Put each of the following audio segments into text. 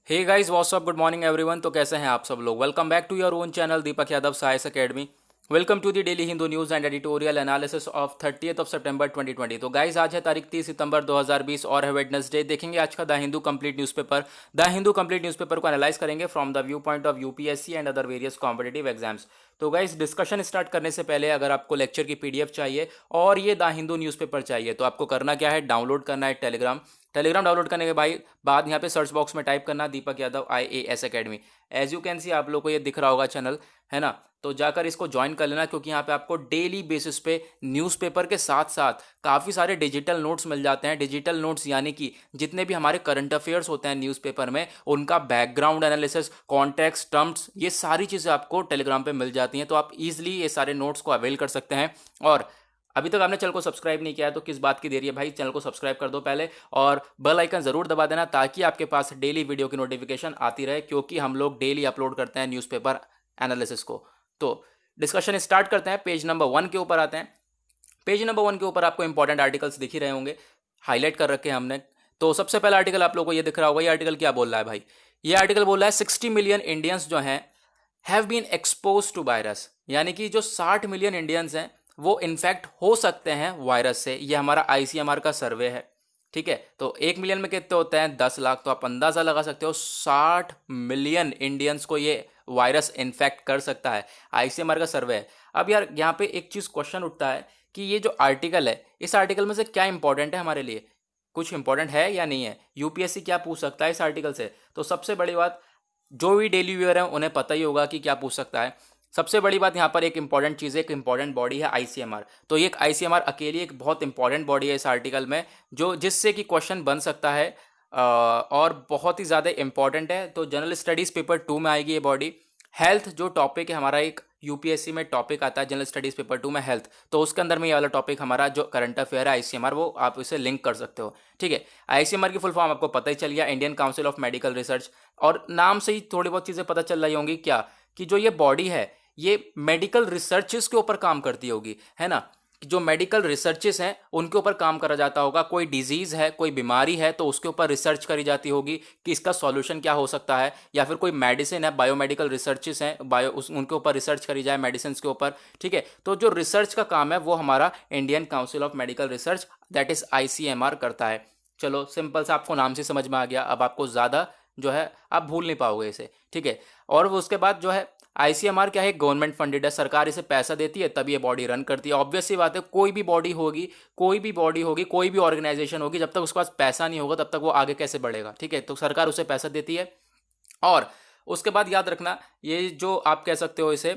हे guys what's up good morning everyone. तो कैसे हैं आप सब लोग। Welcome back to your own channel Deepak Yadav science academy. Welcome to the daily Hindu news and editorial analysis of 30th of September 2020। तो guys आज है तारीख 30 सितंबर 2020 और है वेडनेसडे। देखेंगे आज का the Hindu complete newspaper. The Hindu complete newspaper को एनालाइज करेंगे from the view point of UPSC and other various competitive exams. तो गाइस डिस्कशन स्टार्ट करने से पहले अगर आपको लेक्चर की पीडीएफ चाहिए और ये द हिंदू न्यूज़पेपर चाहिए तो आपको करना क्या है, डाउनलोड करना है टेलीग्राम डाउनलोड करने के बाद यहाँ पे सर्च बॉक्स में टाइप करना Deepak Yadav IAS academy. As you can see आप लोग को ये दिख रहा होगा चैनल, है ना। तो जाकर इसको ज्वाइन कर लेना क्योंकि यहाँ पे आपको डेली बेसिस पे न्यूज़पेपर के साथ साथ काफ़ी सारे डिजिटल नोट्स मिल जाते हैं। डिजिटल नोट्स यानी कि जितने भी हमारे करंट अफेयर्स होते हैं न्यूज़पेपर में, उनका बैकग्राउंड एनालिसिस, कॉन्टेक्स्ट, टर्म्स, ये सारी चीज़ें आपको टेलीग्राम पे मिल जाती हैं। तो आप इजीली ये सारे नोट्स को अवेल कर सकते हैं। और अभी तक आपने चैनल को सब्सक्राइब नहीं किया है तो किस बात की देरी है भाई, चैनल को सब्सक्राइब कर दो पहले और बेल आइकन जरूर दबा देना ताकि आपके पास डेली वीडियो की नोटिफिकेशन आती रहे, क्योंकि हम लोग डेली अपलोड करते हैं न्यूज़पेपर एनालिसिस को। तो डिस्कशन स्टार्ट करते हैं। पेज नंबर 1 के ऊपर आते हैं। पेज नंबर 1 के ऊपर आपको इंपॉर्टेंट आर्टिकल्स दिख ही रहे होंगे, हाईलाइट कर रखे हैं हमने। तो सबसे पहला आर्टिकल आप लोगों को ये दिख रहा होगा। ये आर्टिकल क्या बोल रहा है भाई, ये आर्टिकल बोल रहा है 60 मिलियन इंडियंस जो हैं have been expose to virus, यानी कि जो 60 मिलियन इंडियंस हैं वो इन्फेक्ट हो सकते हैं वायरस से। ये हमारा ICMR का सर्वे है, ठीक है। तो 1 मिलियन में कितने होते हैं, 10 लाख। तो आप अंदाज़ा लगा सकते हो 60 मिलियन इंडियंस को ये वायरस इन्फेक्ट कर सकता है। ICMR का सर्वे है। अब यार यहाँ पे एक चीज़ क्वेश्चन उठता है कि ये जो आर्टिकल है, इस आर्टिकल में से क्या इंपॉर्टेंट है हमारे लिए, कुछ इंपॉर्टेंट है या नहीं है, यूपीएससी क्या पूछ सकता है इस आर्टिकल से। तो सबसे बड़ी बात, जो भी डेली व्यूअर हैं उन्हें पता ही होगा कि क्या पूछ सकता है। सबसे बड़ी बात यहाँ पर एक इंपॉर्टेंट चीज़ है, एक इंपॉर्टेंट बॉडी है ICMR। तो ये एक ICMR अकेली एक बहुत इंपॉर्टेंट बॉडी है इस आर्टिकल में, जो जिससे कि क्वेश्चन बन सकता है और बहुत ही ज़्यादा इंपॉर्टेंट है। तो जनरल स्टडीज़ पेपर 2 में आएगी ये बॉडी। हेल्थ जो टॉपिक है हमारा, एक यूपीएससी में टॉपिक आता है जनरल स्टडीज़ पेपर 2 में हेल्थ, तो उसके अंदर में ये वाला टॉपिक हमारा जो करंट अफेयर है ICMR, वो आप इसे लिंक कर सकते हो, ठीक है। ICMR की फुल फॉर्म आपको पता ही चल गया, Indian council of medical research. और नाम से ही थोड़ी बहुत चीज़ें पता चल रही होंगी क्या, कि जो ये बॉडी है ये मेडिकल रिसर्चेस के ऊपर काम करती होगी, है ना। जो मेडिकल रिसर्चेस हैं उनके ऊपर काम करा जाता होगा। कोई डिजीज़ है, कोई बीमारी है तो उसके ऊपर रिसर्च करी जाती होगी कि इसका सॉल्यूशन क्या हो सकता है, या फिर कोई मेडिसिन है, बायोमेडिकल रिसर्चेस हैं, उनके ऊपर रिसर्च करी जाए मेडिसिन के ऊपर, ठीक है। तो जो रिसर्च का काम है वो हमारा Indian council of medical research, that is ICMR करता है। चलो सिंपल सा आपको नाम से समझ में आ गया, अब आपको ज़्यादा जो है आप भूल नहीं पाओगे इसे, ठीक है। और उसके बाद जो है ICMR क्या है, गवर्नमेंट फंडेड है, सरकार इसे पैसा देती है तब ये बॉडी रन करती है। ऑब्वियस सी बात है, कोई भी बॉडी होगी, कोई भी ऑर्गेनाइजेशन होगी, जब तक उसके पास पैसा नहीं होगा तब तक वो आगे कैसे बढ़ेगा, ठीक है। तो सरकार उसे पैसा देती है। और उसके बाद याद रखना, ये जो आप कह सकते हो इसे,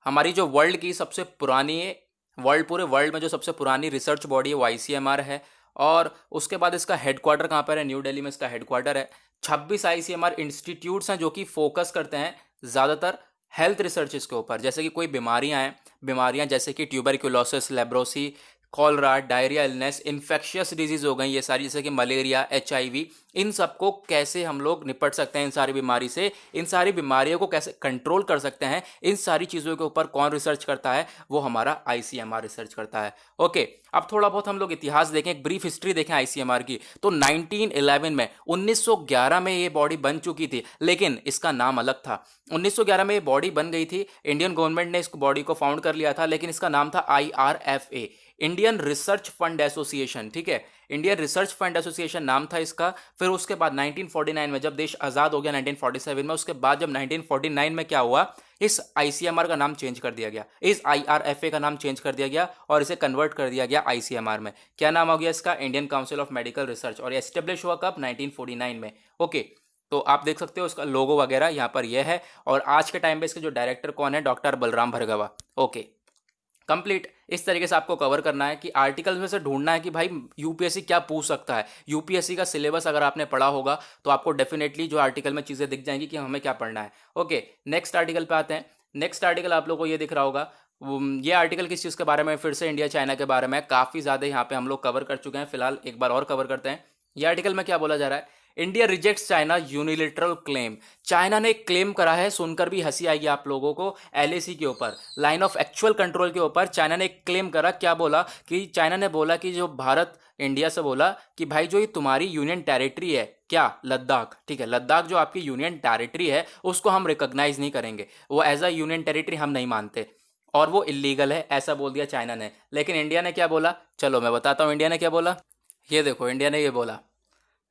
हमारी जो वर्ल्ड की सबसे पुरानी, पूरे वर्ल्ड में जो सबसे पुरानी रिसर्च बॉडी है वो ICMR है। और उसके बाद इसका हेडक्वार्टर कहाँ पर है, न्यू दिल्ली में इसका हेडक्वार्टर है। 26 ICMR इंस्टीट्यूट्स हैं जो कि फोकस करते हैं ज़्यादातर हेल्थ रिसर्चेस के ऊपर, जैसे कि कोई बीमारियां जैसे कि tuberculosis, leprosy, cholera, diarrhoea illness, infectious disease हो गई ये सारी, जैसे कि मलेरिया, HIV, इन सबको कैसे हम लोग निपट सकते हैं, इन सारी बीमारी से, इन सारी बीमारियों को कैसे कंट्रोल कर सकते हैं, इन सारी चीज़ों के ऊपर कौन रिसर्च करता है, वो हमारा ICMR रिसर्च करता है। ओके, अब थोड़ा बहुत हम लोग इतिहास देखें, एक ब्रीफ हिस्ट्री देखें ICMR की। तो 1911 में 1911 में ये बॉडी बन चुकी थी, लेकिन इसका नाम अलग था। 1911 में ये बॉडी बन गई थी, इंडियन गवर्नमेंट ने इस बॉडी को फाउंड कर लिया था, लेकिन इसका नाम था IRFA, Indian research fund association, ठीक है। इंडियन रिसर्च फंड एसोसिएशन नाम था इसका। फिर उसके बाद 1949 में जब देश आज़ाद हो गया 1947 में, उसके बाद जब 1949 में क्या हुआ, इस ICMR का नाम चेंज कर दिया गया, इस IRFA का नाम चेंज कर दिया गया और इसे कन्वर्ट कर दिया गया ICMR में। क्या नाम हो गया इसका, Indian council of medical research. और ये एस्टेब्लिश हुआ कब, 1949 में। ओके, तो आप देख सकते हो इसका लोगो वगैरह यहाँ पर यह है। और आज के टाइम पे इसके जो डायरेक्टर कौन है, doctor Balram Bhargava. Okay, complete इस तरीके से आपको कवर करना है कि आर्टिकल्स में से ढूंढना है कि भाई यूपीएससी क्या पूछ सकता है। यूपीएससी का सिलेबस अगर आपने पढ़ा होगा तो आपको डेफिनेटली जो आर्टिकल में चीज़ें दिख जाएंगी कि हमें क्या पढ़ना है। ओके, नेक्स्ट आर्टिकल पे आते हैं। नेक्स्ट आर्टिकल आप लोगों को ये दिख रहा होगा। ये आर्टिकल किस चीज़ के बारे में, फिर से इंडिया चाइना के बारे में। काफ़ी ज़्यादा यहाँ पे हम लोग कवर कर चुके हैं, फिलहाल एक बार और कवर करते हैं। ये आर्टिकल में क्या बोला जा रहा है, India rejects China unilateral claim. China ने एक क्लेम करा है, सुनकर भी हंसी आएगी आप लोगों को, LAC के ऊपर, लाइन ऑफ एक्चुअल कंट्रोल के ऊपर चाइना ने एक क्लेम करा। क्या बोला कि चाइना ने बोला कि जो भारत इंडिया से बोला कि भाई जो ये तुम्हारी यूनियन टेरिटरी है, क्या लद्दाख, ठीक है, लद्दाख जो आपकी यूनियन टेरिटरी है उसको हम रिकॉग्नाइज नहीं करेंगे, वो एज अ यूनियन टेरिटरी हम नहीं मानते और वो इलीगल है, ऐसा बोल दिया चाइना ने। लेकिन इंडिया ने क्या बोला, चलो मैं बताता हूँ इंडिया ने क्या बोला। ये देखो इंडिया ने ये बोला,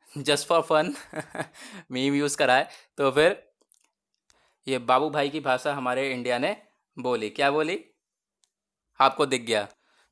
just for fun meme use करा है। तो फिर ये बाबू भाई की भाषा हमारे इंडिया ने बोली, क्या बोली, आपको दिख गया।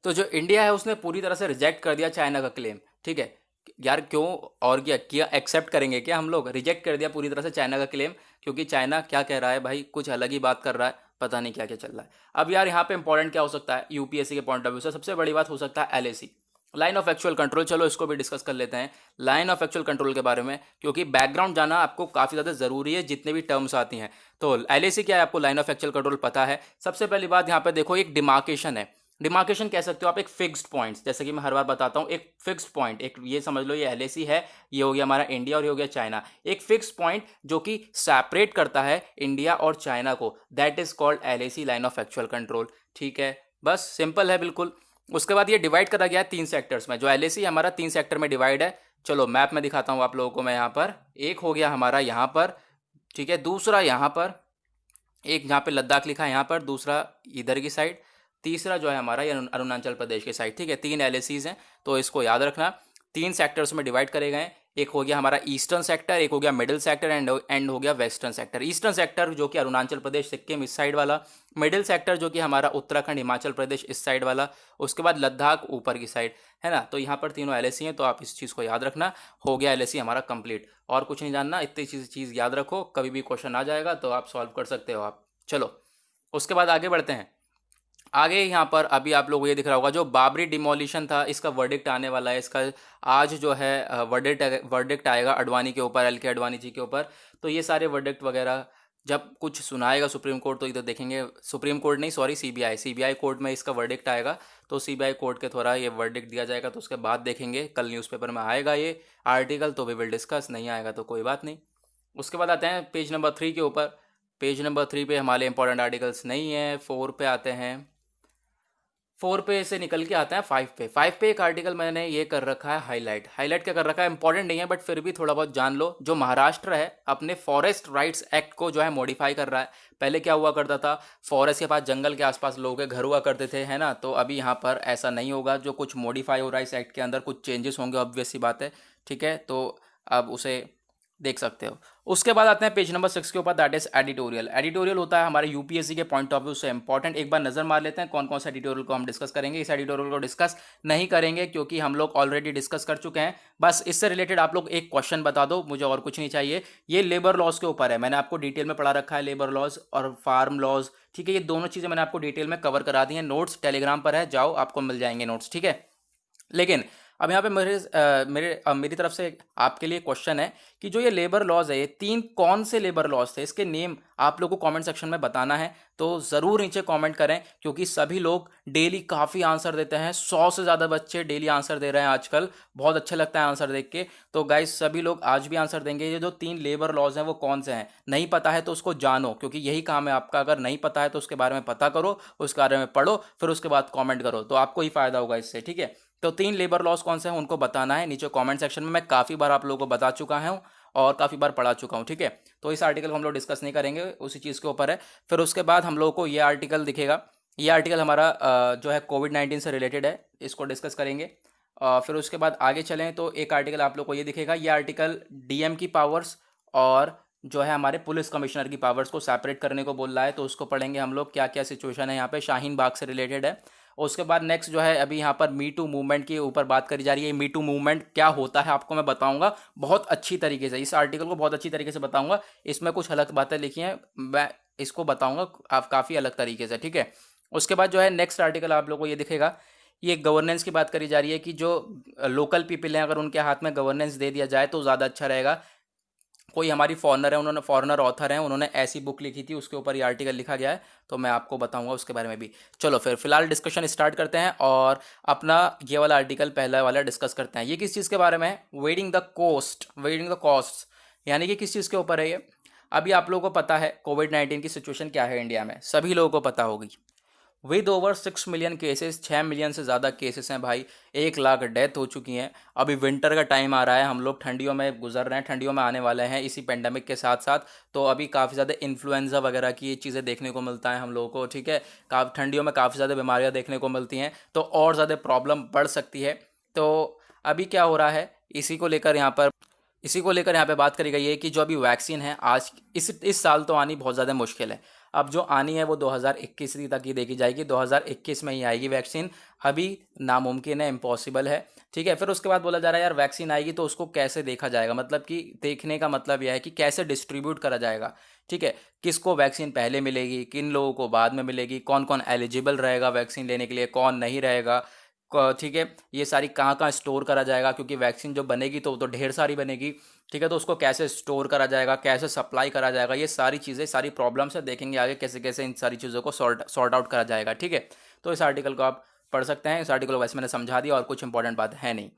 तो जो इंडिया है उसने पूरी तरह से रिजेक्ट कर दिया चाइना का क्लेम, ठीक है। यार क्यों, और क्या किया, एक्सेप्ट करेंगे क्या हम लोग, रिजेक्ट कर दिया पूरी तरह से चाइना का क्लेम, क्योंकि चाइना क्या कह रहा है भाई, कुछ अलग ही बात कर रहा है, पता नहीं क्या क्या चल रहा है। अब यार यहाँ पे इंपॉर्टेंट क्या हो सकता है यूपीएससी के पॉइंट ऑफ व्यू से, सबसे बड़ी बात हो सकता है LAC, line of actual control. चलो इसको भी डिस्कस कर लेते हैं लाइन ऑफ एक्चुअल कंट्रोल के बारे में, क्योंकि बैकग्राउंड जाना आपको काफ़ी ज़्यादा ज़रूरी है जितने भी टर्म्स आती हैं। तो एलएसी क्या है, आपको लाइन ऑफ एक्चुअल कंट्रोल पता है। सबसे पहली बात यहाँ पे देखो, एक डिमार्केशन है, डिमार्केशन कह सकते हो आप एक फिक्स्ड पॉइंट्स, जैसे कि मैं हर बार बताता हूँ, एक फिक्स्ड पॉइंट, एक ये समझ लो ये एलएसी है, ये हो गया हमारा इंडिया और ये हो गया चाइना, एक फिक्स्ड पॉइंट जो कि सेपरेट करता है इंडिया और चाइना को, that is called LAC, line of actual control, ठीक है। बस सिंपल है बिल्कुल। उसके बाद ये डिवाइड करा गया है 3 सेक्टर्स में, जो एलएसी हमारा 3 सेक्टर में डिवाइड है। चलो मैप में दिखाता हूँ आप लोगों को मैं यहाँ पर, एक हो गया हमारा यहाँ पर, ठीक है, दूसरा यहाँ पर, एक जहाँ पे लद्दाख लिखा है यहाँ पर, दूसरा इधर की साइड, तीसरा जो है हमारा ये अरुणाचल प्रदेश की साइड, ठीक है। 3 एलएसीज हैं, तो इसको याद रखना। 3 सेक्टर्स में डिवाइड करे गए, एक हो गया हमारा ईस्टर्न सेक्टर, एक हो गया मिडिल सेक्टर, एंड हो गया वेस्टर्न सेक्टर। ईस्टर्न सेक्टर जो कि अरुणाचल प्रदेश सिक्किम इस साइड वाला, मिडिल सेक्टर जो कि हमारा उत्तराखंड हिमाचल प्रदेश इस साइड वाला, उसके बाद लद्दाख ऊपर की साइड, है ना। तो यहाँ पर तीनों एलएसी हैं, तो आप इस चीज़ को याद रखना। हो गया एलएसी हमारा कंप्लीट, और कुछ नहीं जानना, इतनी चीज़ याद रखो, कभी भी क्वेश्चन आ जाएगा तो आप सॉल्व कर सकते हो आप। चलो उसके बाद आगे बढ़ते हैं। आगे यहाँ पर अभी आप लोगों को ये दिख रहा होगा, जो बाबरी डिमोलिशन था इसका वर्डिक्ट आने वाला है, इसका आज जो है वर्डिक्ट आएगा अडवाणी के ऊपर, एल के अडवाणी जी के ऊपर। तो ये सारे वर्डिक्ट वगैरह जब कुछ सुनाएगा सुप्रीम कोर्ट, तो इधर देखेंगे, सुप्रीम कोर्ट नहीं सॉरी, सीबीआई कोर्ट में इसका वर्डिक्ट आएगा, तो सीबीआई कोर्ट के थोड़ा ये वर्डिक्ट दिया जाएगा, तो उसके बाद देखेंगे, कल न्यूज़पेपर में आएगा ये आर्टिकल, तो वी विल डिस्कस, नहीं आएगा तो कोई बात नहीं। उसके बाद आते हैं पेज नंबर 3 के ऊपर। पेज नंबर 3 पे हमारे इंपॉर्टेंट आर्टिकल्स नहीं है, 4 पे आते हैं, 4 पे से निकल के आता है 5 पे। 5 पे एक आर्टिकल मैंने ये कर रखा है हाईलाइट, हाईलाइट क्या कर रखा है, इंपॉर्टेंट नहीं है बट फिर भी थोड़ा बहुत जान लो। जो महाराष्ट्र है अपने फॉरेस्ट राइट्स एक्ट को जो है मॉडिफाई कर रहा है। पहले क्या हुआ करता था, फॉरेस्ट के पास, जंगल के आसपास लोगों के घर हुआ करते थे, है ना। तो अभी यहाँ पर ऐसा नहीं होगा, जो कुछ मॉडिफाई हो रहा है इस एक्ट के अंदर, कुछ चेंजेस होंगे, ऑब्वियस सी बात है, ठीक है। तो अब उसे देख सकते हो। उसके बाद आते हैं पेज नंबर 6 के ऊपर, दैट इज एडिटोरियल। एडिटोरियल होता है हमारे यूपीएससी के पॉइंट ऑफ व्यू से इंपॉर्टेंट। एक बार नजर मार लेते हैं कौन कौन सा एडिटोरियल को हम डिस्कस करेंगे। इस एडिटोरियल को डिस्कस नहीं करेंगे क्योंकि हम लोग ऑलरेडी डिस्कस कर चुके हैं। बस इससे रिलेटेड आप लोग एक क्वेश्चन बता दो, मुझे और कुछ नहीं चाहिए। ये लेबर लॉज के ऊपर है, मैंने आपको डिटेल में पढ़ा रखा है, लेबर लॉज और फार्म लॉज, ठीक है। ये दोनों चीज़ें मैंने आपको डिटेल में कवर करा दी हैं, नोट्स टेलीग्राम पर है, जाओ आपको मिल जाएंगे नोट्स, ठीक है। लेकिन अब यहाँ पे मेरी तरफ से आपके लिए क्वेश्चन है कि जो ये लेबर लॉज है, ये 3 कौन से लेबर लॉज थे, इसके नेम आप लोगों को कमेंट सेक्शन में बताना है। तो ज़रूर नीचे कमेंट करें, क्योंकि सभी लोग डेली काफ़ी आंसर देते हैं, 100 से ज़्यादा बच्चे डेली आंसर दे रहे हैं आजकल, बहुत अच्छा लगता है आंसर देख के। तो गाइस सभी लोग आज भी आंसर देंगे। ये जो 3 लेबर लॉज हैं वो कौन से हैं, नहीं पता है तो उसको जानो, क्योंकि यही काम है आपका। अगर नहीं पता है तो उसके बारे में पता करो, उसके बारे में पढ़ो, फिर उसके बाद कॉमेंट करो, तो आपको ही फायदा होगा इससे, ठीक है। तो 3 लेबर लॉज कौन से हैं उनको बताना है नीचे कमेंट सेक्शन में। मैं काफ़ी बार आप लोगों को बता चुका हूँ और काफ़ी बार पढ़ा चुका हूँ, ठीक है। तो इस आर्टिकल को हम लोग डिस्कस नहीं करेंगे, उसी चीज़ के ऊपर है। फिर उसके बाद हम लोगों को ये आर्टिकल दिखेगा, ये आर्टिकल हमारा जो है कोविड-19 से रिलेटेड है, इसको डिस्कस करेंगे। फिर उसके बाद आगे चलें तो एक आर्टिकल आप लोग को ये दिखेगा, ये आर्टिकल डीएम की पावर्स और जो है हमारे पुलिस कमिश्नर की पावर्स को सेपरेट करने को बोल रहा है, तो उसको पढ़ेंगे हम लोग, क्या क्या सिचुएशन है यहाँ पे, शाहीन बाग से रिलेटेड है। उसके बाद नेक्स्ट जो है अभी यहाँ पर मी टू मूवमेंट के ऊपर बात करी जा रही है। मी टू मूवमेंट क्या होता है आपको मैं बताऊंगा बहुत अच्छी तरीके से, इस आर्टिकल को बहुत अच्छी तरीके से बताऊंगा। इसमें कुछ अलग बातें लिखी हैं, मैं इसको बताऊंगा आप काफ़ी अलग तरीके से, ठीक है। उसके बाद जो है नेक्स्ट आर्टिकल आप लोगों को ये दिखेगा, ये गवर्नेंस की बात करी जा रही है कि जो लोकल पीपल हैं अगर उनके हाथ में गवर्नेंस दे दिया जाए तो ज़्यादा अच्छा रहेगा। कोई हमारी फॉरनर है, उन्होंने फॉरनर ऑथर हैं, उन्होंने ऐसी बुक लिखी थी, उसके ऊपर ये आर्टिकल लिखा गया है, तो मैं आपको बताऊंगा उसके बारे में भी। चलो फिर फिलहाल डिस्कशन स्टार्ट करते हैं और अपना ये वाला आर्टिकल पहला वाला डिस्कस करते हैं। ये किस चीज़ के बारे में है, वेडिंग द कॉस्ट, यानी कि किस चीज़ के ऊपर है ये। अभी आप लोगों को पता है कोविड-19 की सिचुएशन क्या है इंडिया में, सभी लोगों को पता होगी। With over 6 million cases, 6 million से ज़्यादा केसेस हैं भाई, 1 लाख डेथ हो चुकी हैं। अभी विंटर का टाइम आ रहा है, हम लोग ठंडियों में गुजर रहे हैं, ठंडियों में आने वाले हैं इसी पेंडेमिक के साथ साथ। तो अभी काफ़ी ज़्यादा इन्फ्लुएंजा वगैरह की ये चीज़ें देखने को मिलता है हम लोगों को, ठीक है। ठंडियों में काफ़ी ज़्यादा बीमारियाँ देखने को मिलती हैं, तो और ज़्यादा प्रॉब्लम बढ़ सकती है। तो अभी क्या हो रहा है, इसी को लेकर यहाँ पे बात करी गई है कि जो अभी वैक्सीन है आज इस साल तो आनी बहुत ज़्यादा मुश्किल है। अब जो आनी है वो 2021 तक ही देखी जाएगी, 2021 में ही आएगी वैक्सीन। अभी नामुमकिन है, इम्पॉसिबल है, ठीक है। फिर उसके बाद बोला जा रहा है यार वैक्सीन आएगी तो उसको कैसे देखा जाएगा, मतलब कि देखने का मतलब यह है कि कैसे डिस्ट्रीब्यूट करा जाएगा, ठीक है। किसको वैक्सीन पहले मिलेगी, किन लोगों को बाद में मिलेगी, कौन कौन एलिजिबल रहेगा वैक्सीन लेने के लिए, कौन नहीं रहेगा, ठीक है। ये सारी कहाँ कहाँ स्टोर करा जाएगा, क्योंकि वैक्सीन जो बनेगी तो वो तो ढेर सारी बनेगी, ठीक है। तो उसको कैसे स्टोर करा जाएगा, कैसे सप्लाई करा जाएगा, ये सारी चीज़ें, सारी प्रॉब्लम्स है, देखेंगे आगे कैसे कैसे इन सारी चीज़ों को सॉर्ट आउट करा जाएगा, ठीक है। तो इस आर्टिकल को आप पढ़ सकते हैं। इस आर्टिकल को वैसे मैंने समझा दिया और कुछ इंपॉर्टेंट बात है नहीं।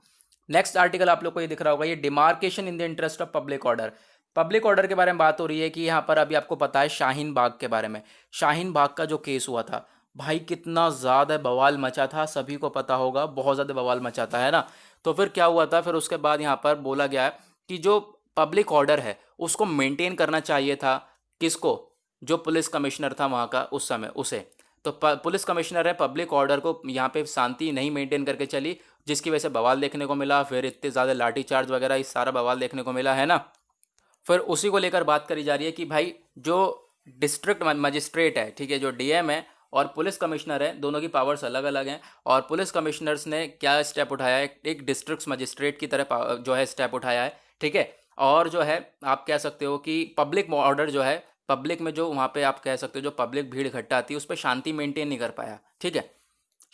नेक्स्ट आर्टिकल आप लोग को ये दिख रहा होगा, ये demarcation in the interest of public order. Public order के बारे में बात हो रही है कि यहाँ पर अभी आपको पता है शाहीन बाग के बारे में। शाहीन बाग का जो केस हुआ था भाई, कितना ज़्यादा बवाल मचा था, सभी को पता होगा, बहुत ज़्यादा बवाल मचा था, है ना। तो फिर क्या हुआ था, फिर उसके बाद यहाँ पर बोला गया है कि जो पब्लिक ऑर्डर है उसको मेंटेन करना चाहिए था, किसको, जो पुलिस कमिश्नर था वहाँ का उस समय, उसे। तो पुलिस कमिश्नर है, पब्लिक ऑर्डर को यहाँ पे शांति नहीं मेंटेन करके चली, जिसकी वजह से बवाल देखने को मिला, फिर इतने ज़्यादा लाठीचार्ज वगैरह इस सारा बवाल देखने को मिला, है ना। फिर उसी को लेकर बात करी जा रही है कि भाई जो डिस्ट्रिक्ट मजिस्ट्रेट है, ठीक है, जो डीएम है और पुलिस कमिश्नर है, दोनों की पावर्स अलग अलग हैं। और पुलिस कमिश्नर्स ने क्या स्टेप उठाया है, एक डिस्ट्रिक्ट मजिस्ट्रेट की तरह जो है स्टेप उठाया है, ठीक है। और जो है आप कह सकते हो कि पब्लिक ऑर्डर जो है, पब्लिक में जो वहाँ पे आप कह सकते हो जो पब्लिक भीड़ इकट्ठा आती है उस पर शांति मेंटेन नहीं कर पाया, ठीक है,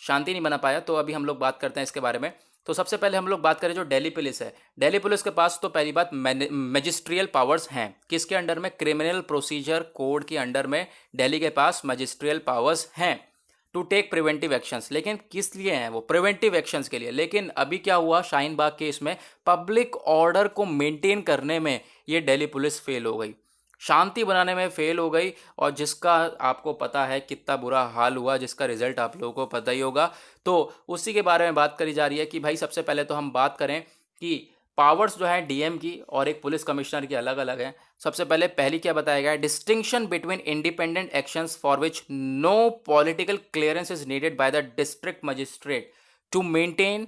शांति नहीं बना पाया। तो अभी हम लोग बात करते हैं इसके बारे में। तो सबसे पहले हम लोग बात करें जो दिल्ली पुलिस है। दिल्ली पुलिस के पास तो पहली बात मैजिस्ट्रियल पावर्स हैं, किसके अंडर में, क्रिमिनल प्रोसीजर कोड के अंडर में दिल्ली के पास मैजिस्ट्रियल पावर्स हैं टू टेक प्रिवेंटिव एक्शंस। लेकिन किस लिए हैं वो, प्रिवेंटिव एक्शंस के लिए। लेकिन अभी क्या हुआ शाहीन बाग केस में, पब्लिक ऑर्डर को मेंटेन करने में ये दिल्ली पुलिस फेल हो गई, शांति बनाने में फेल हो गई। और जिसका आपको पता है कितना बुरा हाल हुआ, जिसका रिजल्ट आप लोगों को पता ही होगा। तो उसी के बारे में बात करी जा रही है कि भाई सबसे पहले तो हम बात करें कि पावर्स जो है डीएम की और एक पुलिस कमिश्नर की अलग अलग हैं। सबसे पहले पहली क्या बताया गया है, distinction between independent actions for which no political clearance is needed by the district magistrate to maintain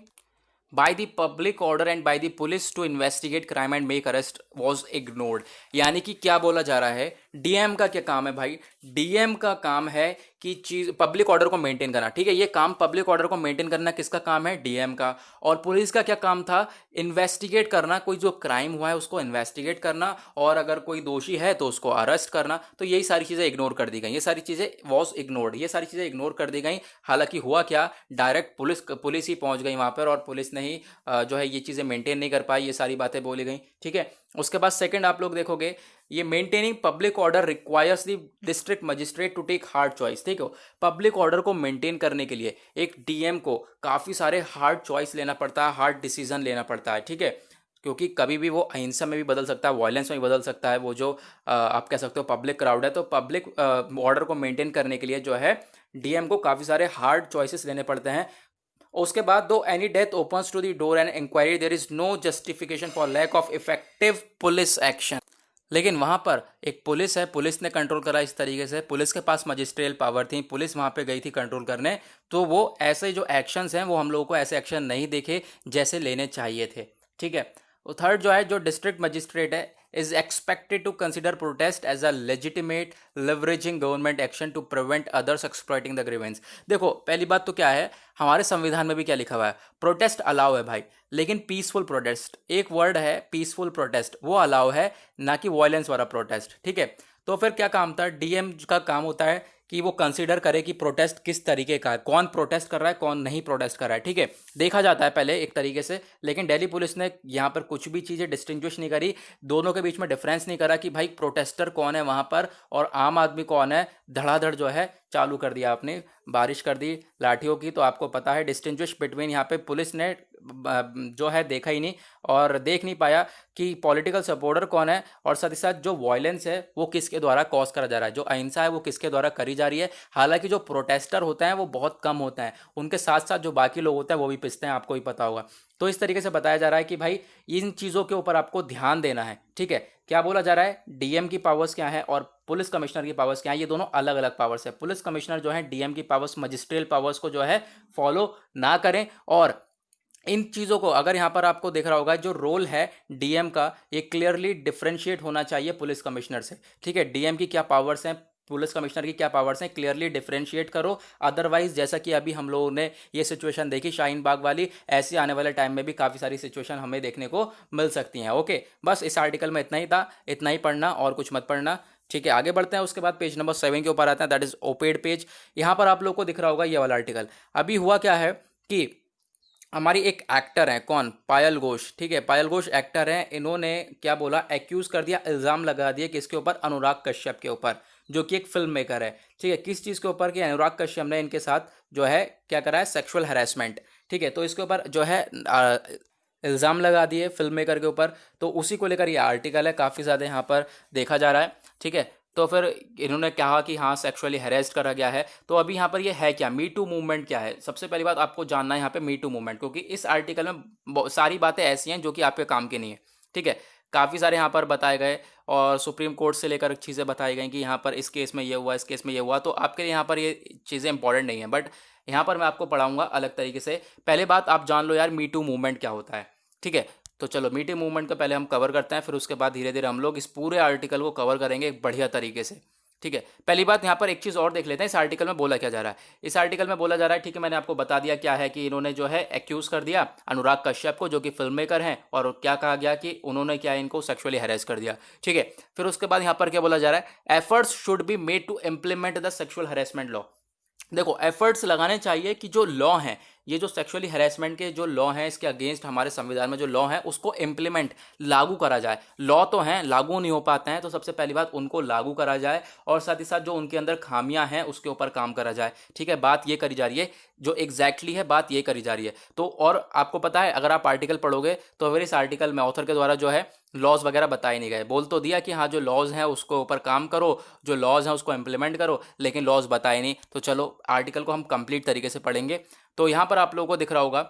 by the public order and by the police to investigate crime and make arrest was ignored। यानी कि क्या बोला जा रहा है, DM का क्या काम है भाई, डीएम का काम है कि चीज पब्लिक ऑर्डर को मेंटेन करना, ठीक है। ये काम पब्लिक ऑर्डर को मेंटेन करना किसका काम है, डीएम का। और पुलिस का क्या काम था, इन्वेस्टिगेट करना, कोई जो क्राइम हुआ है उसको इन्वेस्टिगेट करना, और अगर कोई दोषी है तो उसको अरेस्ट करना। तो यही सारी चीज़ें इग्नोर कर दी गई, ये सारी चीज़ें वॉज इग्नोर्ड, ये सारी चीज़ें इग्नोर कर दी गई। हालांकि हुआ क्या, डायरेक्ट पुलिस ही पहुंच गई वहां पर और पुलिस ने ही जो है ये चीज़ें मेंटेन नहीं कर पाई, ये सारी बातें बोली गई, ठीक है। उसके बाद सेकंड आप लोग देखोगे, ये maintaining public order requires the district magistrate to take hard choice, ठीक है। पब्लिक ऑर्डर को मेंटेन करने के लिए एक डीएम को काफ़ी सारे हार्ड चॉइस लेना पड़ता है, हार्ड डिसीजन लेना पड़ता है, ठीक है। क्योंकि कभी भी वो अहिंसा में भी बदल सकता है, वायलेंस में भी बदल सकता है। वो जो आप कह सकते हो पब्लिक क्राउड है, तो पब्लिक ऑर्डर को मेंटेन करने के लिए जो है डीएम को काफ़ी सारे हार्ड चॉइसेस लेने पड़ते हैं। उसके बाद दो any death opens to the door and inquiry there is no justification for lack of effective police action. लेकिन वहाँ पर एक पुलिस है, पुलिस ने कंट्रोल करा इस तरीके से, पुलिस के पास मजिस्ट्रियल पावर थी, पुलिस वहाँ पे गई थी कंट्रोल करने। तो वो ऐसे जो एक्शंस हैं वो हम लोगों को ऐसे एक्शन नहीं देखे जैसे लेने चाहिए थे, ठीक है। तो थर्ड जो है, जो डिस्ट्रिक्ट मजिस्ट्रेट है is expected to consider protest as a legitimate leveraging government action to prevent others exploiting the grievance। देखो पहली बात तो क्या है, हमारे संविधान में भी क्या लिखा हुआ है, प्रोटेस्ट अलाउ है भाई, लेकिन पीसफुल प्रोटेस्ट, एक वर्ड है पीसफुल प्रोटेस्ट, वो अलाउ है, ना कि वायलेंस वाला प्रोटेस्ट, ठीक है। तो फिर क्या काम था, डीएम का काम होता है कि वो कंसीडर करे कि प्रोटेस्ट किस तरीके का है, कौन प्रोटेस्ट कर रहा है, कौन नहीं प्रोटेस्ट कर रहा है, ठीक है। देखा जाता है पहले एक तरीके से, लेकिन दिल्ली पुलिस ने यहाँ पर कुछ भी चीज़ें डिस्टिंग्विश नहीं करी, दोनों के बीच में डिफरेंस नहीं करा कि भाई प्रोटेस्टर कौन है वहाँ पर और आम आदमी कौन है। धड़ाधड़ जो है चालू कर दिया आपने, बारिश कर दी लाठियों की। तो आपको पता है डिस्टिंग्विश बिटवीन, यहाँ पे पुलिस ने जो है देखा ही नहीं और देख नहीं पाया कि पॉलिटिकल सपोर्टर कौन है, और साथ ही साथ जो वायलेंस है वो किसके द्वारा कॉज करा जा रहा है, जो अहिंसा है वो किसके द्वारा करी करी जा रही है। हालांकि जो प्रोटेस्टर होते हैं वो बहुत कम होते हैं, उनके साथ साथ जो बाकी लोग होते हैं वो भी पिसते हैं, आपको ही पता होगा। तो इस तरीके से बताया जा रहा है कि भाई इन चीज़ों के ऊपर आपको ध्यान देना है, ठीक है। क्या बोला जा रहा है, डीएम की पावर्स क्या है और पुलिस कमिश्नर की पावर्स क्या है, ये दोनों अलग अलग पावर्स है। पुलिस कमिश्नर जो है डीएम की पावर्स, मजिस्ट्रियल पावर्स को जो है फॉलो ना करें, और इन चीज़ों को अगर यहाँ पर आपको दिख रहा होगा जो रोल है डीएम का, ये क्लियरली डिफरेंशिएट होना चाहिए पुलिस कमिश्नर से, ठीक है। डीएम की क्या पावर्स हैं, पुलिस कमिश्नर की क्या पावर्स हैं, क्लियरली डिफरेंशिएट करो। अदरवाइज जैसा कि अभी हम लोगों ने ये सिचुएशन देखी शाहीन बाग वाली, ऐसी आने वाले टाइम में भी काफ़ी सारी सिचुएशन हमें देखने को मिल सकती हैं। ओके, बस इस आर्टिकल में इतना ही था, इतना ही पढ़ना और कुछ मत पढ़ना, ठीक है। आगे बढ़ते हैं, उसके बाद पेज नंबर 7 के ऊपर आते हैं, दैट इज ओपेड पेज। यहाँ पर आप लोग को दिख रहा होगा ये वाला आर्टिकल। अभी हुआ क्या है कि हमारी एक एक्टर है, कौन, पायल घोष, ठीक है। पायल घोष एक्टर हैं, इन्होंने क्या बोला, एक्यूज कर दिया, इल्ज़ाम लगा दिया किसके ऊपर, अनुराग कश्यप के ऊपर, जो कि एक फिल्म मेकर है, ठीक है। किस चीज़ के ऊपर, कि अनुराग कश्यप ने इनके साथ जो है क्या करा है, सेक्सुअल हैरेसमेंट, ठीक है। तो इसके ऊपर जो है इल्ज़ाम लगा दिए फिल्म मेकर के ऊपर, तो उसी को लेकर ये आर्टिकल है, काफ़ी ज़्यादा यहाँ पर देखा जा रहा है, ठीक है। तो फिर इन्होंने कहा कि हाँ सेक्सुअली हैरेस्ड करा गया है। तो अभी यहाँ पर ये है क्या, मी टू मूवमेंट क्या है, सबसे पहली बात आपको जानना है यहाँ पे मी टू मूवमेंट, क्योंकि इस आर्टिकल में सारी बातें ऐसी हैं जो कि आपके काम की नहीं है, ठीक है। काफ़ी सारे यहाँ पर बताए गए और सुप्रीम कोर्ट से लेकर चीज़ें बताई गई कि यहाँ पर इस केस में ये हुआ, इस केस में ये हुआ, तो आपके लिए यहाँ पर ये चीज़ें इंपॉर्टेंट नहीं है, बट यहाँ पर मैं आपको पढ़ाऊंगा अलग तरीके से। पहले बात आप जान लो यार, मी टू मूवमेंट क्या होता है, ठीक है। तो चलो मी टू मूवमेंट को पहले हम कवर करते हैं, फिर उसके बाद धीरे धीरे हम लोग इस पूरे आर्टिकल को कवर करेंगे एक बढ़िया तरीके से, ठीक है। पहली बात यहाँ पर एक चीज़ और देख लेते हैं, इस आर्टिकल में बोला क्या जा रहा है। इस आर्टिकल में बोला जा रहा है, ठीक है, मैंने आपको बता दिया क्या है, कि इन्होंने जो है एक्यूज़ कर दिया अनुराग कश्यप को, जो कि फिल्म मेकर हैं, और क्या कहा गया कि उन्होंने क्या इनको सेक्सुअली हैरेस कर दिया, ठीक है। फिर उसके बाद यहाँ पर क्या बोला जा रहा है, efforts should be made to implement the sexual harassment law. देखो एफर्ट्स लगाने चाहिए कि जो लॉ हैं, ये जो सेक्सुअली हैरेसमेंट के जो लॉ हैं, इसके अगेंस्ट हमारे संविधान में जो लॉ है उसको इम्प्लीमेंट, लागू करा जाए। लॉ तो हैं, लागू नहीं हो पाते हैं, तो सबसे पहली बात उनको लागू करा जाए, और साथ ही साथ जो उनके अंदर खामियां हैं उसके ऊपर काम करा जाए, ठीक है। बात ये करी जा रही है, जो एग्जैक्टली है बात ये करी जा रही है। तो और आपको पता है, अगर आप आर्टिकल पढ़ोगे तो फिर इस आर्टिकल में ऑथर के द्वारा जो है लॉज वगैरह बताए नहीं गए, बोल तो दिया कि हाँ जो लॉज हैं उसको ऊपर काम करो, जो लॉज हैं उसको इम्प्लीमेंट करो, लेकिन लॉज बताए नहीं। तो चलो आर्टिकल को हम कंप्लीट तरीके से पढ़ेंगे। तो यहाँ पर आप लोगों को दिख रहा होगा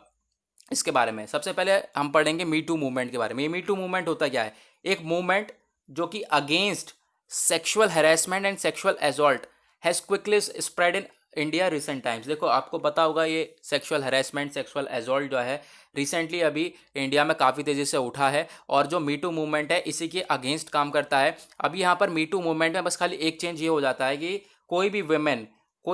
इसके बारे में, सबसे पहले हम पढ़ेंगे मी टू मूवमेंट के बारे में। ये मी टू मूवमेंट होता क्या है, एक मूवमेंट जो कि against sexual harassment and sexual assault has quickly spread in India recent times. देखो आपको पता होगा ये सेक्सुअल हैरेसमेंट, सेक्सुअल असॉल्ट जो है रिसेंटली अभी इंडिया में काफ़ी तेज़ी से उठा है, और जो मी टू मूवमेंट है इसी के अगेंस्ट काम करता है। अभी यहाँ पर मी टू मूवमेंट में बस खाली एक चेंज ये हो जाता है कि कोई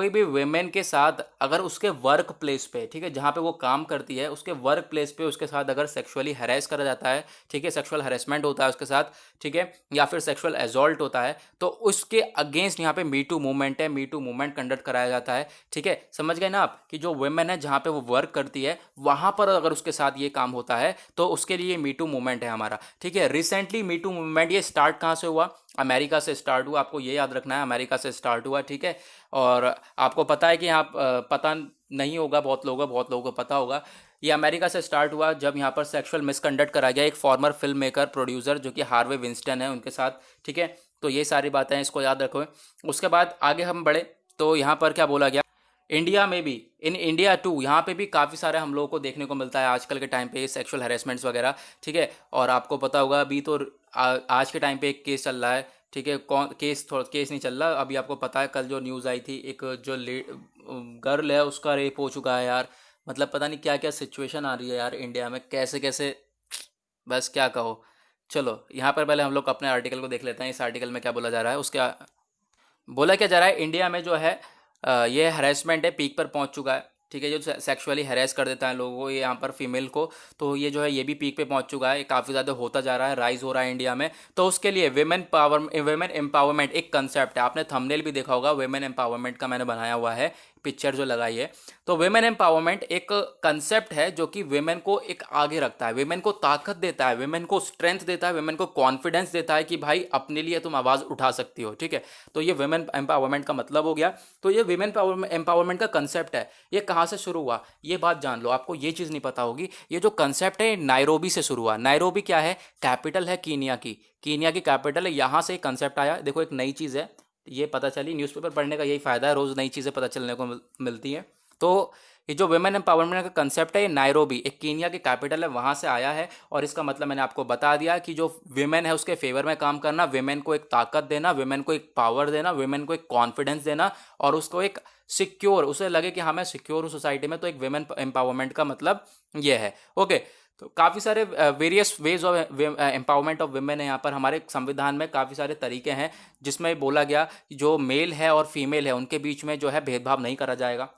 भी वेमेन के साथ अगर उसके वर्क प्लेस पे, ठीक है, जहाँ पे वो काम करती है उसके वर्क प्लेस पे उसके साथ अगर सेक्सुअली हैरेस करा जाता है, ठीक है, सेक्सुअल हैरेसमेंट होता है उसके साथ, ठीक है, या फिर सेक्सुअल असॉल्ट होता है, तो उसके अगेंस्ट यहाँ पे मी टू मूवमेंट है, मी टू मूवमेंट कंडक्ट कराया जाता है, ठीक है। समझ गए ना आप, कि जो वेमेन है जहाँ पे वो वर्क करती है वहाँ पर अगर उसके साथ ये काम होता है तो उसके लिए मी टू मूवमेंट है हमारा, ठीक है। रिसेंटली मी टू मूवमेंट ये स्टार्ट कहाँ से हुआ, अमेरिका से स्टार्ट हुआ, आपको ये याद रखना है, अमेरिका से स्टार्ट हुआ, ठीक है। और आपको पता है कि यहाँ पता नहीं होगा, बहुत लोगों को पता होगा, ये अमेरिका से स्टार्ट हुआ जब यहाँ पर सेक्सुअल मिसकंडक्ट करा गया एक फॉर्मर फिल्म मेकर प्रोड्यूसर जो कि हार्वे विंस्टन है उनके साथ, ठीक है। तो ये सारी बातें हैं, इसको याद रखो। उसके बाद आगे हम बढ़े तो यहाँ पर क्या बोला गया, इंडिया में भी, इन इंडिया टू, यहाँ पे भी काफ़ी सारे हम लोगों को देखने को मिलता है आजकल के टाइम पे सेक्सुअल हैरेसमेंट्स वगैरह, ठीक है। और आपको पता होगा अभी तो आज के टाइम पे एक केस चल रहा है, ठीक है, केस नहीं चल रहा, अभी आपको पता है कल जो न्यूज़ आई थी, एक जो गर्ल है उसका रेप हो चुका है यार। मतलब पता नहीं क्या क्या सिचुएशन आ रही है यार इंडिया में, कैसे कैसे, बस क्या कहो। चलो यहाँ पर पहले हम लोग अपने आर्टिकल को देख लेते हैं, इस आर्टिकल में क्या बोला जा रहा है। उसका बोला क्या जा रहा है, इंडिया में जो है ये हरेसमेंट है पीक पर पहुंच चुका है, ठीक है। जो सेक्सुअली हैरेस कर देता है लोगों को, ये यहाँ पर फीमेल को, तो ये जो है ये भी पीक पे पहुंच चुका है, काफ़ी ज़्यादा होता जा रहा है, राइज हो रहा है इंडिया में। तो उसके लिए वेमेन एम्पावरमेंट एक कंसेप्ट है, आपने थंबनेल भी देखा होगा, वेमेन एम्पावरमेंट का मैंने बनाया हुआ है, पिक्चर जो लगाई है। तो वेमेन एम्पावरमेंट एक कंसेप्ट है जो कि वेमेन को एक आगे रखता है, वेमेन को ताकत देता है, वेमेन को स्ट्रेंथ देता है, वेमेन को कॉन्फिडेंस देता है कि भाई अपने लिए तुम आवाज़ उठा सकती हो, ठीक है। तो ये वेमेन एम्पावरमेंट का मतलब हो गया। तो ये वेमेन एम्पावरमेंट का कंसेप्ट है, ये कहाँ से शुरू हुआ ये बात जान लो, आपको ये चीज़ नहीं पता होगी। ये जो कंसेप्ट है नायरोबी से शुरू हुआ। नायरोबी क्या है, कैपिटल है कीनिया की कैपिटल है, यहाँ से कंसेप्ट आया। देखो एक नई चीज़ है, ये पता चली। न्यूज़पेपर पढ़ने का यही फ़ायदा है, रोज़ नई चीज़ें पता चलने को मिलती हैं। तो ये जो वुमेन एम्पावरमेंट का कंसेप्ट है, ये नायरोबी, एक कीनिया की कैपिटल है, वहाँ से आया है। और इसका मतलब मैंने आपको बता दिया कि जो विमेन है उसके फेवर में काम करना, विमेन को एक ताकत देना, विमेन को एक पावर देना, विमेन को एक कॉन्फिडेंस देना, और उसको एक सिक्योर, उसे लगे कि हाँ मैं सिक्योर हूँ सोसाइटी में, तो एक विमेन एम्पावरमेंट का मतलब ये है। ओके, तो काफ़ी सारे various ways of empowerment of women है यहाँ पर। हमारे संविधान में काफ़ी सारे तरीके हैं जिसमें बोला गया कि जो मेल है और फीमेल है उनके बीच में जो है भेदभाव नहीं करा जाएगा।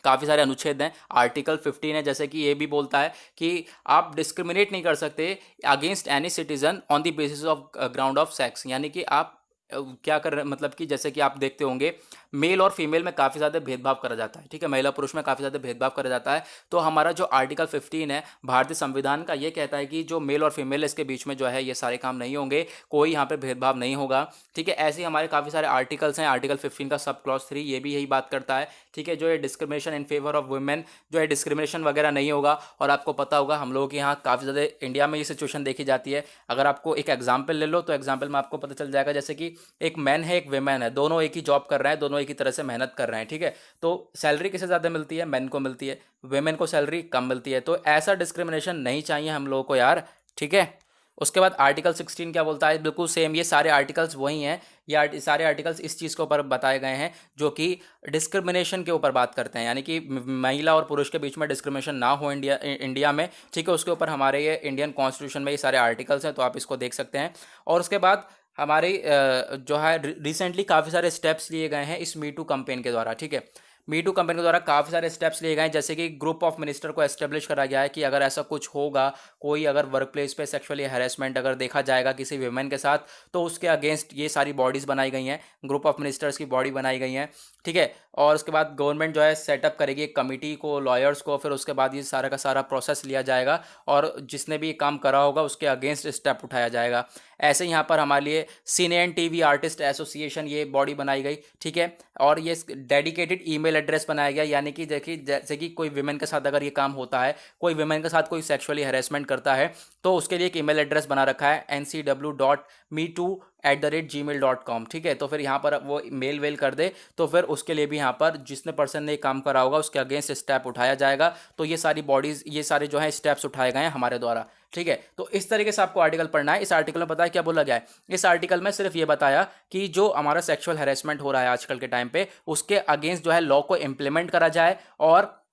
काफ़ी सारे अनुच्छेद हैं। आर्टिकल 15 है जैसे कि ये भी बोलता है कि आप डिस्क्रिमिनेट नहीं कर सकते against any citizen on the basis of ground of sex. यानी कि आप क्या कर रहे, मतलब कि जैसे कि आप देखते होंगे मेल और फीमेल में काफ़ी ज़्यादा भेदभाव करा जाता है, ठीक है, महिला पुरुष में काफ़ी ज़्यादा भेदभाव करा जाता है। तो हमारा जो आर्टिकल 15 है भारतीय संविधान का, ये कहता है कि जो मेल और फीमेल इसके बीच में जो है ये सारे काम नहीं होंगे, कोई यहाँ पे भेदभाव नहीं होगा, ठीक है। ऐसे ही हमारे काफ़ी सारे आर्टिकल्स हैं। आर्टिकल 15 का सब क्लॉज 3 ये भी यही बात करता है, ठीक है, जो ये discrimination in favour of women, जो है डिस्क्रिमिनेशन वगैरह नहीं होगा। और आपको पता होगा हम लोगों के यहाँ काफ़ी ज़्यादा इंडिया में ये सिचुएशन देखी जाती है। अगर आपको एक एग्जाम्पल ले लो तो एग्जाम्पल में आपको पता चल जाएगा, जैसे कि एक मैन है एक वेमेन है, दोनों एक ही जॉब कर रहे हैं, दोनों एक ही तरह से मेहनत कर रहे हैं, ठीक है। तो सैलरी किसे ज़्यादा मिलती है, मैन को मिलती है, वेमेन को सैलरी कम मिलती है। तो ऐसा डिस्क्रिमिनेशन नहीं चाहिए हम लोगों को यार, ठीक है। उसके बाद आर्टिकल 16 क्या बोलता है, बिल्कुल सेम, ये सारे आर्टिकल्स वही हैं। ये सारे आर्टिकल्स इस चीज़ के ऊपर बताए गए हैं जो कि डिस्क्रिमिनेशन के ऊपर बात करते हैं, यानी कि महिला और पुरुष के बीच में डिस्क्रिमिनेशन ना हो इंडिया में, ठीक है। उसके ऊपर हमारे ये इंडियन कॉन्स्टिट्यूशन में ये सारे आर्टिकल्स हैं, तो आप इसको देख सकते हैं। और उसके बाद हमारी जो है रिसेंटली काफ़ी सारे स्टेप्स लिए गए हैं इस मीटू कैंपेन के द्वारा, ठीक है। मीटू कैंपेन के द्वारा काफ़ी सारे स्टेप्स लिए गए हैं, जैसे कि ग्रुप ऑफ मिनिस्टर को एस्टेब्लिश करा गया है कि अगर ऐसा कुछ होगा, कोई अगर वर्क प्लेस पे सेक्सुअली हैरेसमेंट अगर देखा जाएगा किसी वीमेन के साथ, तो उसके अगेंस्ट ये सारी बॉडीज़ बनाई गई हैं, ग्रुप ऑफ मिनिस्टर्स की बॉडी बनाई गई हैं, ठीक है। और उसके बाद गवर्नमेंट जो है सेटअप करेगी एक कमिटी को, लॉयर्स को, फिर उसके बाद ये सारा का सारा प्रोसेस लिया जाएगा और जिसने भी ये काम करा होगा उसके अगेंस्ट स्टेप उठाया जाएगा। ऐसे यहाँ पर हमारे लिए सीनियन टीवी आर्टिस्ट एसोसिएशन ये बॉडी बनाई गई, ठीक है। और ये डेडिकेटेड ईमेल एड्रेस बनाया गया, यानी कि देखिए जैसे कि कोई विमेन के साथ अगर ये काम होता है, कोई विमेन के साथ कोई सेक्सुअली हैरेसमेंट करता है, तो उसके लिए एक ईमेल एड्रेस बना रखा है ncw.metoo@gmail.com, ठीक है। तो फिर यहाँ पर वो मेल वेल कर दे तो फिर उसके लिए भी यहाँ पर जिसने पर्सन ने काम करा होगा उसके अगेंस्ट स्टेप उठाया जाएगा। तो ये सारी बॉडीज, ये सारे जो है स्टेप्स उठाए गए हैं हमारे द्वारा, ठीक है। तो इस तरीके से आपको आर्टिकल पढ़ना है। इस आर्टिकल में पता है क्या बोला गया है, इस आर्टिकल में सिर्फ ये बताया कि जो हमारा सेक्सुअल हैरेसमेंट हो रहा है आजकल के टाइम पे, उसके अगेंस्ट जो है लॉ को इम्प्लीमेंट करा जाए और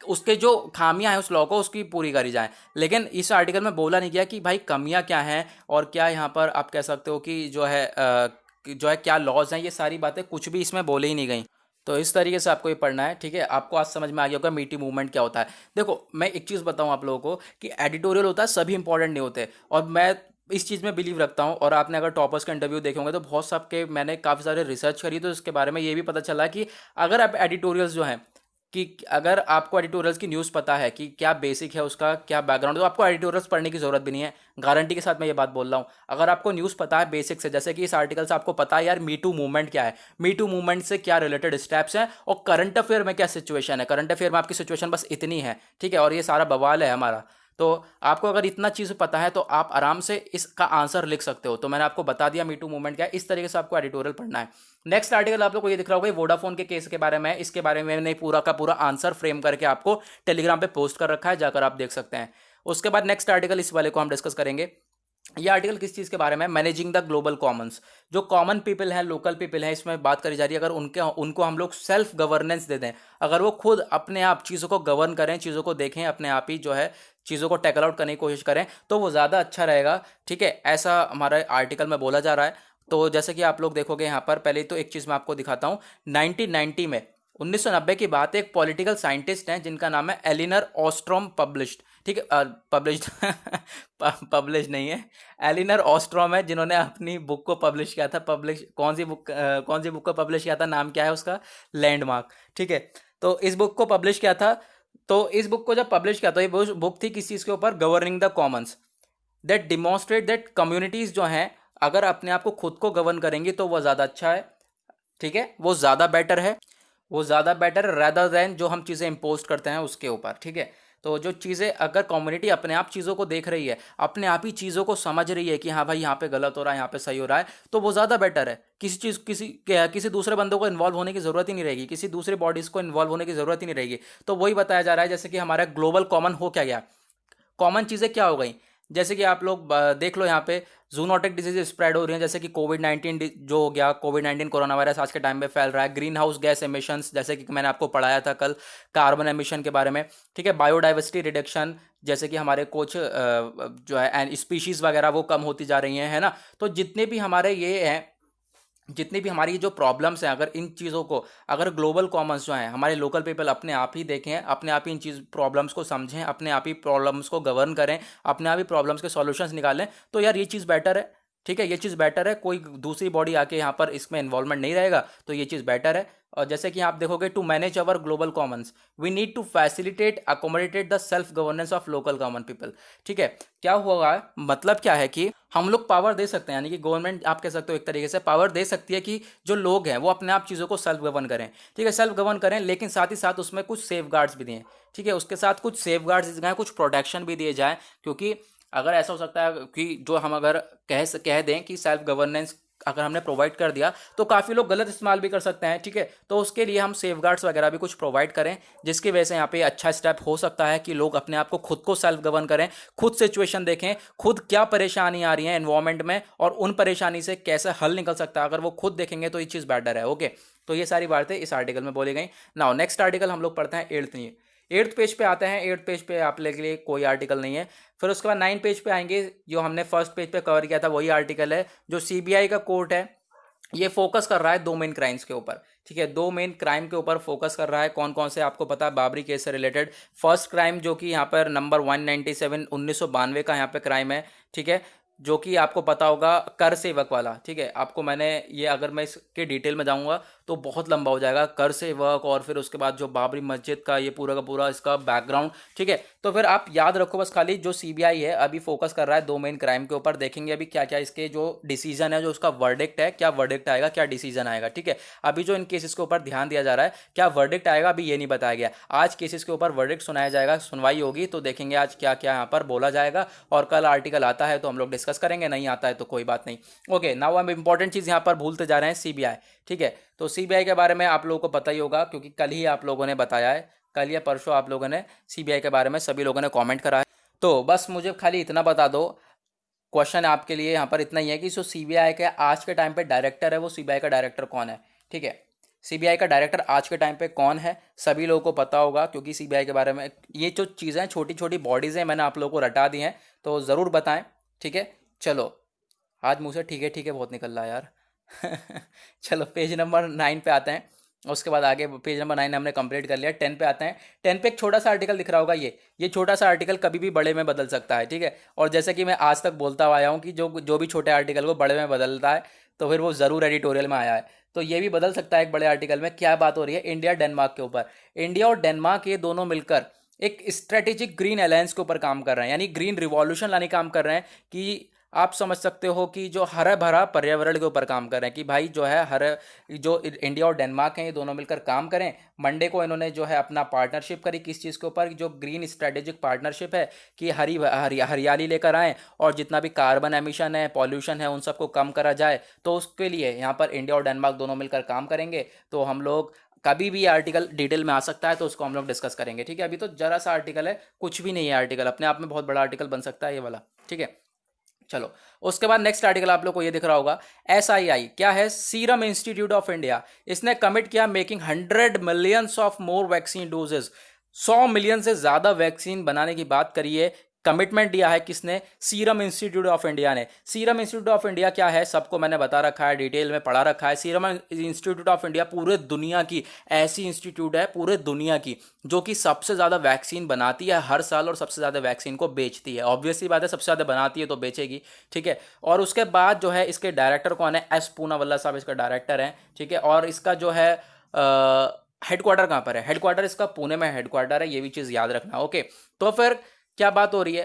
उसके जो खामियां हैं उस लॉ को उसकी पूरी करी जाए। लेकिन इस आर्टिकल में बोला नहीं गया कि भाई कमियां क्या हैं और क्या यहाँ पर आप कह सकते हो कि जो है क्या लॉज हैं, ये सारी बातें कुछ भी इसमें बोले ही नहीं गई। तो इस तरीके से आपको ये पढ़ना है, ठीक है। आपको आज समझ में आ गया होगा मीटी मूवमेंट क्या होता है। देखो मैं एक चीज़ बताऊं आप लोगों को कि एडिटोरियल होता है, सभी इंपॉर्टेंट नहीं होते, और मैं इस चीज़ में बिलीव रखता हूँ। और आपने अगर टॉपर्स का इंटरव्यू देखे होंगे तो बहुत सबके, मैंने काफ़ी सारे रिसर्च करी तो इसके बारे में ये भी पता चला कि अगर आप एडिटोरियल्स जो हैं, कि अगर आपको एडिटोरियल्स की न्यूज़ पता है कि क्या बेसिक है उसका, क्या बैकग्राउंड, तो आपको एडिटोरियल्स पढ़ने की ज़रूरत भी नहीं है। गारंटी के साथ मैं ये बात बोल रहा हूँ। अगर आपको न्यूज़ पता है बेसिक से, जैसे कि इस आर्टिकल से आपको पता है यार मीटू मूवमेंट क्या है, मीटू मूवमेंट से क्या रिलेटेड स्टेप्स हैं और करंट अफेयर में क्या सिचुएशन है, करंट अफेयर में आपकी सिचुएशन बस इतनी है, ठीक है, और ये सारा बवाल है हमारा। तो आपको अगर इतना चीज़ पता है तो आप आराम से इसका आंसर लिख सकते हो। तो मैंने आपको बता दिया मीटू मूवमेंट क्या है, इस तरीके से आपको एडिटोरियल पढ़ना है। नेक्स्ट आर्टिकल आप लोग को ये दिख रहा होगा, वोडाफोन के केस के बारे में। इसके बारे में मैंने पूरा का पूरा आंसर फ्रेम करके आपको टेलीग्राम पे पोस्ट कर रखा है, जाकर आप देख सकते हैं। उसके बाद नेक्स्ट आर्टिकल इस वाले को हम डिस्कस करेंगे। ये आर्टिकल किस चीज़ के बारे में, मैनेजिंग द ग्लोबल कॉमन्स। जो कॉमन पीपल हैं, लोकल पीपल हैं, इसमें बात करी जा रही है अगर उनको हम लोग सेल्फ गवर्नेंस दे दें, अगर वो खुद अपने आप चीज़ों को गवर्न करें, चीज़ों को देखें, अपने आप ही जो है चीज़ों को टैकल आउट करने की कोशिश करें, तो वो ज़्यादा अच्छा रहेगा, ठीक है। ऐसा हमारे आर्टिकल में बोला जा रहा है। तो जैसे कि आप लोग देखोगे यहाँ पर, पहले तो एक चीज़ मैं आपको दिखाता हूँ। 1990 में, 1990 की बात, एक पॉलिटिकल साइंटिस्ट हैं जिनका नाम है एलिनर ऑस्ट्रोम, पब्लिश्ड, ठीक है, पब्लिश्ड पब्लिश नहीं है, एलिनर ऑस्ट्रोम है जिन्होंने अपनी बुक को पब्लिश किया था। पब्लिश कौन सी बुक को पब्लिश किया था, नाम क्या है उसका, लैंडमार्क, ठीक है। तो इस बुक को पब्लिश किया था। तो इस बुक को जब पब्लिश किया, तो ये बुक थी किस चीज़ के ऊपर, governing the Commons, that demonstrate that communities जो हैं अगर अपने आप को खुद को गवर्न करेंगी तो वो ज़्यादा अच्छा है, ठीक है, वो ज़्यादा बेटर है, वो ज़्यादा बेटर रेदर देन जो हम चीज़ें इम्पोज करते हैं उसके ऊपर, ठीक है। तो जो चीज़ें अगर कम्युनिटी अपने आप चीज़ों को देख रही है, अपने आप ही चीज़ों को समझ रही है कि हाँ भाई यहाँ पे गलत हो रहा है, यहाँ पे सही हो रहा है, तो वो ज़्यादा बेटर है। किसी दूसरे बंदों को इन्वॉल्व होने की ज़रूरत ही नहीं रहेगी, किसी दूसरी बॉडीज़ को इन्वॉल्व होने की ज़रूरत ही नहीं रहेगी। तो वही बताया जा रहा है जैसे कि हमारा ग्लोबल कॉमन हो क्या गया, कॉमन चीज़ें क्या हो गई, जैसे कि आप लोग देख लो यहाँ पे जूनोटिक डिजीज स्प्रेड हो रही हैं, जैसे कि कोविड 19 जो हो गया, कोविड 19 कोरोना वायरस आज के टाइम पे फैल रहा है। ग्रीन हाउस गैस एमिशंस, जैसे कि मैंने आपको पढ़ाया था कल कार्बन एमिशन के बारे में, ठीक है। बायोडाइवर्सिटी रिडक्शन, जैसे कि हमारे कुछ जो है स्पीशीज़ वगैरह वो कम होती जा रही हैं, है ना। तो जितने भी हमारे ये हैं, जितनी भी हमारी जो प्रॉब्लम्स हैं, अगर इन चीज़ों को अगर ग्लोबल कॉमन्स जो हैं हमारे लोकल पीपल अपने आप ही देखें, अपने आप ही इन चीज़ प्रॉब्लम्स को समझें, अपने आप ही प्रॉब्लम्स को गवर्न करें, अपने आप ही प्रॉब्लम्स के सॉल्यूशंस निकालें, तो यार ये चीज़ बेटर है, ठीक है। ये चीज़ बेटर है, कोई दूसरी बॉडी आके यहाँ पर इसमें इन्वॉल्वमेंट नहीं रहेगा, तो ये चीज़ बेटर है। और जैसे कि आप देखोगे, to manage our global commons we need to facilitate accommodated the self governance of local common people, ठीक है। क्या हुआ, मतलब क्या है कि हम लोग पावर दे सकते हैं, यानी कि गवर्नमेंट आप कह सकते हो एक तरीके से पावर दे सकती है कि जो लोग हैं वो अपने आप चीज़ों को सेल्फ गवर्न करें, ठीक है, सेल्फ गवर्न करें, लेकिन साथ ही साथ उसमें कुछ सेफ गार्ड्स भी दें, ठीक है। उसके साथ कुछ सेफ गार्ड्स दिए जाएँ, कुछ प्रोटेक्शन भी दिए जाएँ, क्योंकि अगर ऐसा हो सकता है कि जो हम अगर कह दें कि सेल्फ गवर्नेंस अगर हमने प्रोवाइड कर दिया तो काफ़ी लोग गलत इस्तेमाल भी कर सकते हैं, ठीक है। तो उसके लिए हम सेफ गार्ड्स वगैरह भी कुछ प्रोवाइड करें, जिसकी वजह से यहाँ पे अच्छा स्टेप हो सकता है कि लोग अपने आप को खुद को सेल्फ गवर्न करें, खुद सिचुएशन देखें, खुद क्या परेशानी आ रही है एनवायरमेंट में और उन परेशानी से कैसे हल निकल सकता है, अगर वो खुद देखेंगे तो ये चीज़ बेटर है। ओके, तो ये सारी बातें इस आर्टिकल में बोली गई। नाउ नेक्स्ट आर्टिकल हम लोग पढ़ते हैं एट्थ पेज पे आते हैं। एट्थ पेज पे आप लोग के लिए कोई आर्टिकल नहीं है। फिर उसके बाद 9 पेज पे आएंगे, जो हमने फर्स्ट पेज पे कवर किया था वही आर्टिकल है। जो सीबीआई का कोर्ट है ये फोकस कर रहा है 2 मेन क्राइम्स के ऊपर, ठीक है। 2 मेन क्राइम के ऊपर फोकस कर रहा है। कौन कौन से आपको पता है, बाबरी केस से रिलेटेड फर्स्ट क्राइम जो कि यहाँ पर नंबर 197 1992 का यहाँ पे क्राइम है, ठीक है, जो कि आपको पता होगा कर सेवक वाला, ठीक है। आपको मैंने ये अगर मैं इसके डिटेल में जाऊंगा तो बहुत लंबा हो जाएगा, कर सेवक और फिर उसके बाद जो बाबरी मस्जिद का ये पूरा का पूरा इसका बैकग्राउंड, ठीक है। तो फिर आप याद रखो बस खाली जो सीबीआई है अभी फोकस कर रहा है 2 मेन क्राइम के ऊपर। देखेंगे अभी क्या क्या इसके जो डिसीजन है, जो उसका वर्डिक्ट है, क्या वर्डिक्ट आएगा, क्या डिसीजन आएगा, ठीक है। अभी जो इन केसेस के ऊपर ध्यान दिया जा रहा है, क्या वर्डिक्ट आएगा अभी ये नहीं बताया गया। आज केसेस के ऊपर वर्डिक्ट सुनाया जाएगा, सुनवाई होगी, तो देखेंगे आज क्या क्या यहाँ पर बोला जाएगा। और कल आर्टिकल आता है तो हम लोग डिस्कस करेंगे, नहीं आता है तो कोई बात नहीं। ओके, नाउ हम इंपॉर्टेंट चीज़ यहाँ पर भूलते जा रहे हैं, सीबीआई, ठीक है। तो सीबीआई के बारे में आप लोगों को पता ही होगा क्योंकि कल ही आप लोगों ने बताया है, कल या परसों आप लोगों ने सीबीआई के बारे में सभी लोगों ने कमेंट करा है। तो बस मुझे खाली इतना बता दो, क्वेश्चन आपके लिए यहाँ पर इतना ही है कि जो सीबीआई के आज के टाइम पे डायरेक्टर है वो सीबीआई का डायरेक्टर कौन है, ठीक है। सीबीआई का डायरेक्टर आज के टाइम पे कौन है सभी लोगों को पता होगा, क्योंकि सीबीआई के बारे में ये जो चीज़ें हैं, छोटी छोटी बॉडीज़ हैं, मैंने आप लोगों को रटा दी हैं, तो ज़रूर बताएं, ठीक है। चलो, आज मुझे ठीक है बहुत निकल रहा है यार। चलो पेज नंबर 9 पे आते हैं, उसके बाद आगे पेज नंबर 9 हमने कंप्लीट कर लिया। 10 पे आते हैं। 10 पे एक छोटा सा आर्टिकल दिख रहा होगा, ये छोटा सा आर्टिकल कभी भी बड़े में बदल सकता है, ठीक है। और जैसे कि मैं आज तक बोलता आया हूँ कि जो जो भी छोटे आर्टिकल को बड़े में बदलता है तो फिर वो ज़रूर एडिटोरियल में आया है, तो ये भी बदल सकता है एक बड़े आर्टिकल में। क्या बात हो रही है, इंडिया डेनमार्क के ऊपर। इंडिया और डेनमार्क ये दोनों मिलकर एक स्ट्रेटेजिक ग्रीन अलायंस के ऊपर काम कर रहे हैं, यानी ग्रीन रिवॉल्यूशन लाने काम कर रहे हैं कि आप समझ सकते हो कि जो हरा भरा पर्यावरण के ऊपर काम कर रहे हैं कि भाई जो है हर जो इंडिया और डेनमार्क हैं ये दोनों मिलकर काम करें। मंडे को इन्होंने जो है अपना पार्टनरशिप करी किस चीज़ के ऊपर, जो ग्रीन स्ट्रेटेजिक पार्टनरशिप है कि हरियाली लेकर आएँ और जितना भी कार्बन एमिशन है, पॉल्यूशन है, उन सबको कम करा जाए। तो उसके लिए यहाँ पर इंडिया और डेनमार्क दोनों मिलकर काम करेंगे। तो हम लोग कभी भी ये आर्टिकल डिटेल में आ सकता है तो उसको हम लोग डिस्कस करेंगे, ठीक है। अभी तो जरा सा आर्टिकल है, कुछ भी नहीं है आर्टिकल, अपने आप में बहुत बड़ा आर्टिकल बन सकता है ये वाला, ठीक है। चलो, उसके बाद नेक्स्ट आर्टिकल आप लोग को ये दिख रहा होगा, एसआईआई क्या है, सीरम इंस्टीट्यूट ऑफ इंडिया। इसने कमिट किया making 100 millions of more vaccine doses. 100 million से ज्यादा वैक्सीन बनाने की बात करिए, कमिटमेंट दिया है किसने, सीरम इंस्टीट्यूट ऑफ इंडिया ने। सीरम इंस्टीट्यूट ऑफ इंडिया क्या है सबको मैंने बता रखा है, डिटेल में पढ़ा रखा है। सीरम इंस्टीट्यूट ऑफ इंडिया पूरे दुनिया की ऐसी इंस्टीट्यूट है, पूरे दुनिया की, जो कि सबसे ज़्यादा वैक्सीन बनाती है हर साल और सबसे ज़्यादा वैक्सीन को बेचती है। ऑब्वियसली बात है, सबसे ज़्यादा बनाती है तो बेचेगी, ठीक है। और उसके बाद जो है इसके डायरेक्टर कौन है, एस पूनावाला साहब इसका डायरेक्टर है, ठीक है। और इसका जो है हेडक्वार्टर कहाँ पर है, हेडक्वार्टर इसका पुणे में हेडक्वार्टर है, ये भी चीज़ याद रखना, ओके। तो फिर क्या बात हो रही है,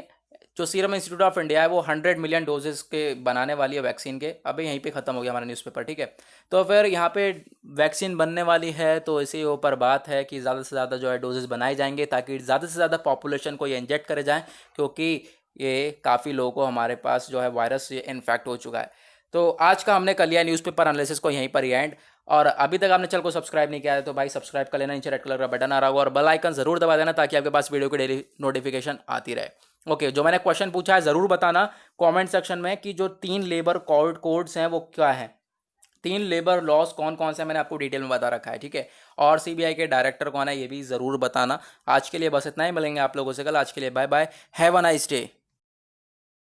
जो सीरम इंस्टीट्यूट ऑफ इंडिया है वो 100 मिलियन डोजेस के बनाने वाली है वैक्सीन के। अभी यहीं पे ख़त्म हो गया हमारा न्यूज़पेपर, ठीक है। तो फिर यहाँ पे वैक्सीन बनने वाली है, तो इसी ऊपर बात है कि ज़्यादा से ज़्यादा जो है डोजेस बनाए जाएंगे ताकि ज़्यादा से ज़्यादा पॉपुलेशन को ये इंजेक्ट करे जाएँ, क्योंकि ये काफ़ी लोगों को हमारे पास जो है वायरस ये इन्फेक्ट हो चुका है। तो आज का हमने कर लिया न्यूज़पेपर एनालिसिस को यहीं पर ही एंड। और अभी तक आपने चैनल को सब्सक्राइब नहीं किया है तो भाई सब्सक्राइब कर लेना, नीचे रेड कलर का बटन आ रहा होगा और बेल आइकन जरूर दबा देना ताकि आपके पास वीडियो की डेली नोटिफिकेशन आती रहे। ओके, जो मैंने क्वेश्चन पूछा है ज़रूर बताना कमेंट सेक्शन में कि जो 3 लेबर कोड्स हैं वो क्या है, 3 लेबर लॉज कौन कौन से, मैंने आपको डिटेल में बता रखा है, ठीक है। और सीबीआई के डायरेक्टर कौन है ये भी ज़रूर बताना। आज के लिए बस इतना ही, मिलेंगे आप लोगों से कल। आज के लिए bye bye, have a nice day.